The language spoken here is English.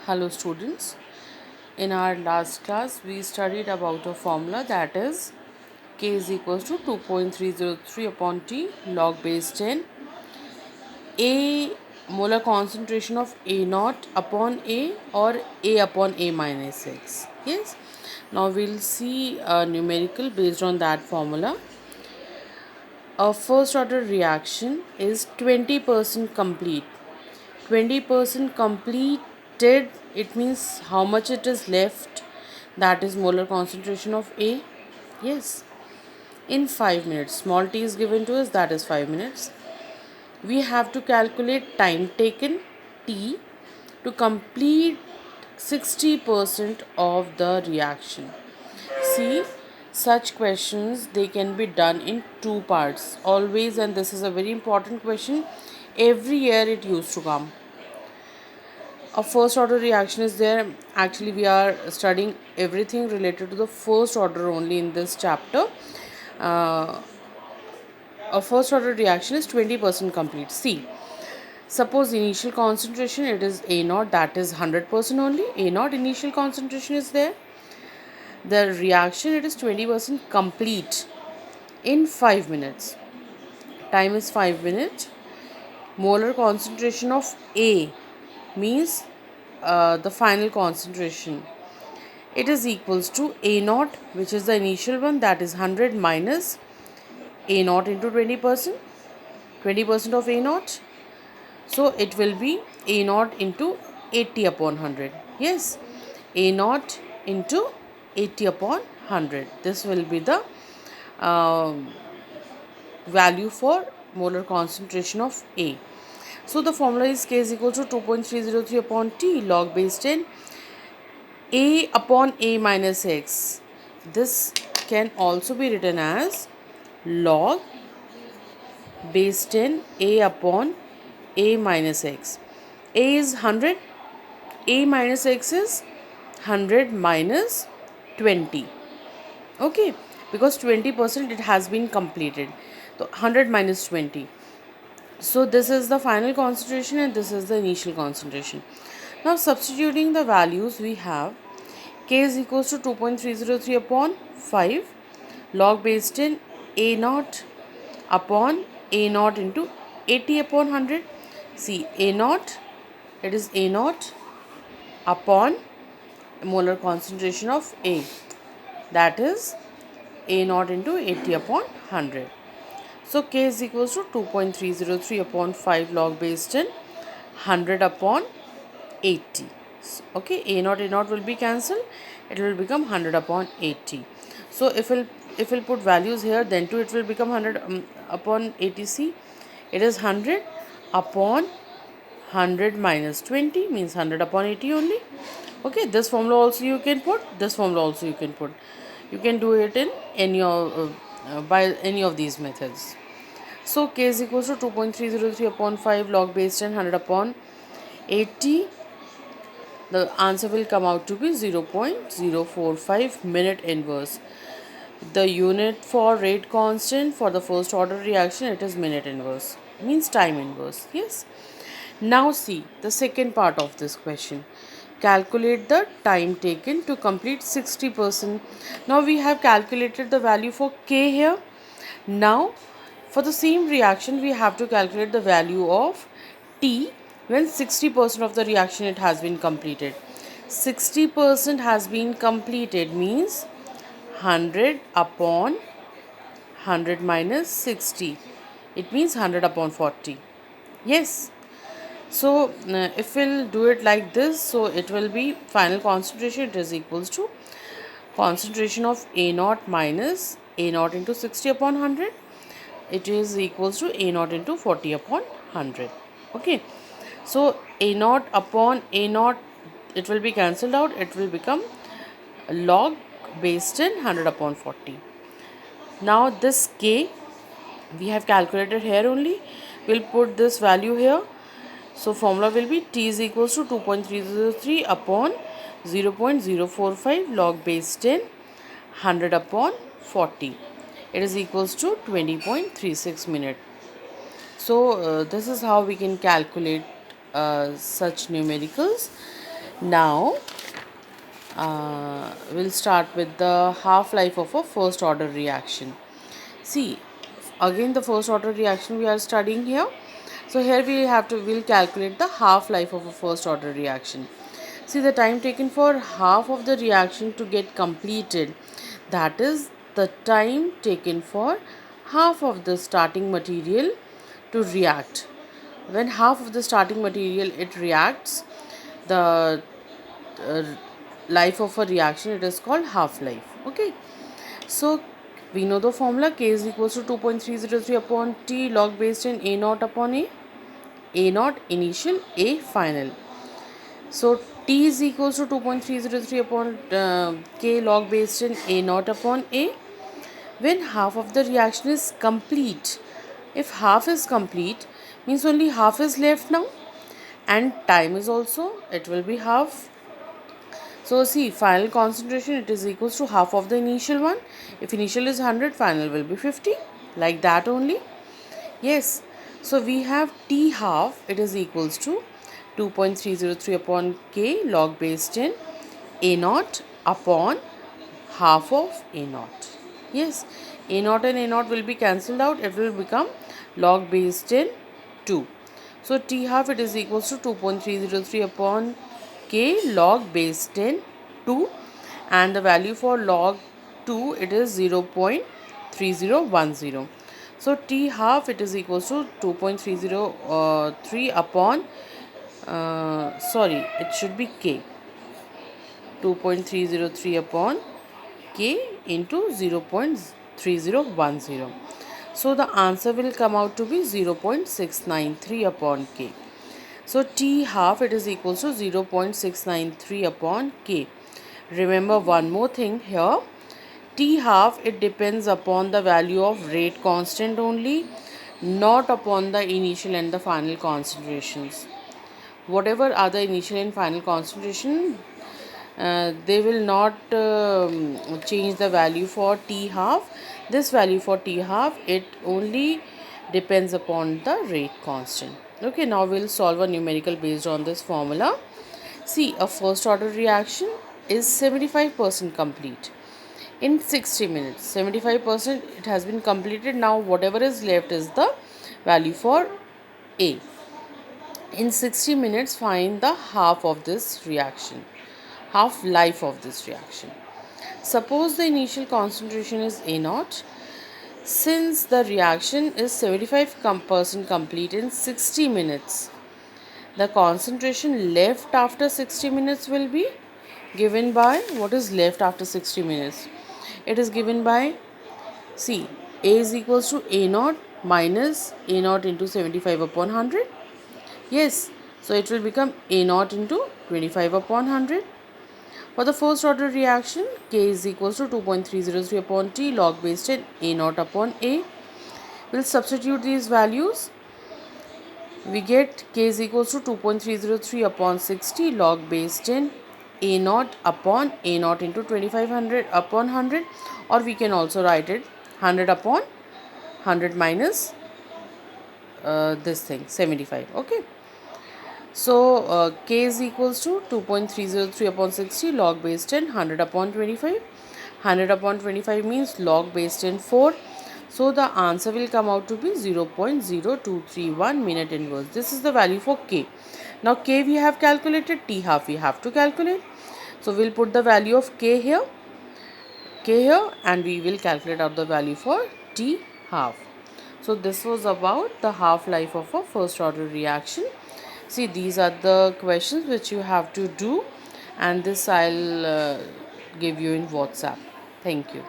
Hello students, in our last class we studied about a formula that is K is equals to 2.303 upon T log base 10. A molar concentration of A naught upon A or A upon A minus X. Yes. Now we'll see a numerical based on that formula. A first order reaction is 20% complete. 20% completed, it means how much it is left, that is molar concentration of A. Yes, in 5 minutes, small t is given to us, that is 5 minutes. We have to calculate time taken T to complete 60% of the reaction. See, such questions they can be done in two parts always, and this is a very important question. Every year it used to come. A first order reaction is there. Actually, we are studying everything related to the first order only in this chapter. Uh, a first order reaction is 20% complete. See, suppose initial concentration it is A naught, that is 100% only. A naught initial concentration is there. The reaction it is 20% complete in 5 minutes. Time is 5 minutes. Molar concentration of A means the final concentration, it is equals to A naught, which is the initial one, that is 100 minus A naught into 20%, 20% of A naught. So it will be A naught into 80 upon 100. Yes, A naught into 80 upon 100. This will be the value for molar concentration of A. So the formula is K is equal to 2.303 upon T log base 10 A upon A minus X. This can also be written as log base 10 A upon A minus X. A is 100, A minus X is 100 minus 20. Okay, because 20% it has been completed. So 100 minus 20. So this is the final concentration and this is the initial concentration. Now substituting the values, we have K is equals to 2.303 upon 5 log base 10 A naught upon A naught into 80 upon 100. See, A naught, it is A naught upon molar concentration of A, that is A naught into 80 upon 100. So K is equals to 2.303 upon 5 log base 10 100 upon 80. Okay, A naught will be cancelled, it will become 100 upon 80. So if we'll put values here, then too it will become 100 upon 80c. It is 100 upon 100 minus 20 means 100 upon 80 only. Okay, this formula also you can put, this formula also you can put. You can do it in any of by any of these methods. So K is equals to 2.303 upon 5 log base 10 100 upon 80. The answer will come out to be 0.045 minute inverse. The unit for rate constant for the first order reaction, it is minute inverse, means time inverse. Yes. Now see the second part of this question. Calculate the time taken to complete 60%. Now we have calculated the value for K here. Now for the same reaction we have to calculate the value of T when 60% of the reaction it has been completed. 60% has been completed means 100 upon 100 minus 60. It means 100 upon 40. Yes. So if we'll do it like this, so it will be final concentration, it is equals to concentration of A naught minus A naught into 60 upon 100. It is equals to A naught into 40 upon 100. Okay. So A naught upon A naught, it will be cancelled out. It will become log base 10 100 upon 40. Now this K we have calculated here only. We'll put this value here. So formula will be T is equals to 2.303 upon 0.045 log base 10 100 upon 40. It is equals to 20.36 minute. So this is how we can calculate such numericals. Now we'll start with the half-life of a first order reaction. See, again the first order reaction we are studying here. So here we'll calculate the half-life of a first order reaction. See, the time taken for half of the reaction to get completed, that is the time taken for half of the starting material to react. When half of the starting material it reacts, the uh, life of a reaction, it is called half-life. Okay, so we know the formula. K is equals to 2.303 upon T log base 10 A naught upon A naught initial, A final. So T is equals to 2.303 upon K log base 10 A naught upon A when half of the reaction is complete. If half is complete, means only half is left now, and time is also, it will be half. So see, final concentration, it is equals to half of the initial one. If initial is 100, final will be 50, like that only. Yes, so we have T half, it is equals to 2.303 upon K log base 10 A naught upon half of A naught. Yes, A naught and A naught will be cancelled out, it will become log base 10 2. So T half, it is equals to 2.303 upon K log base 10 2, and the value for log 2, it is 0.3010. So T half, it is equals to 2.303 upon it should be K, 2.303 upon K into 0.3010. So the answer will come out to be 0.693 upon K. So T half, it is equals to 0.693 upon K. Remember one more thing here. T half, it depends upon the value of rate constant only, not upon the initial and the final concentrations. Whatever are the initial and final concentration, they will not change the value for T half. This value for T half, it only depends upon the rate constant. Okay, now we'll solve a numerical based on this formula. See, a first order reaction is 75% complete in 60 minutes. 75% it has been completed. Now whatever is left is the value for A. In 60 minutes, find the half of this reaction, half life of this reaction. Suppose the initial concentration is A naught. Since the reaction is 75% complete in 60 minutes, the concentration left after 60 minutes will be given by, what is left after 60 minutes? It is given by, see, A is equals to A naught minus A naught into 75 upon 100. Yes, so it will become A naught into 25 upon 100. For the first order reaction, K is equals to 2.303 upon T log base 10 A naught upon A. We'll substitute these values. We get K is equals to 2.303 upon 60 log base 10 A naught upon A naught into 2500 upon 100, or we can also write it 100 upon 100 minus this thing 75. Okay. So K is equals to 2.303 upon 60 log base 10 100 upon 25. 100 upon 25 means log base 10 4. So the answer will come out to be 0.0231 minute inverse. This is the value for K. Now K we have calculated, T half we have to calculate. So we'll put the value of K here, and we will calculate out the value for T half. So this was about the half life of a first order reaction. See, these are the questions which you have to do, and this I'll give you in WhatsApp. Thank you.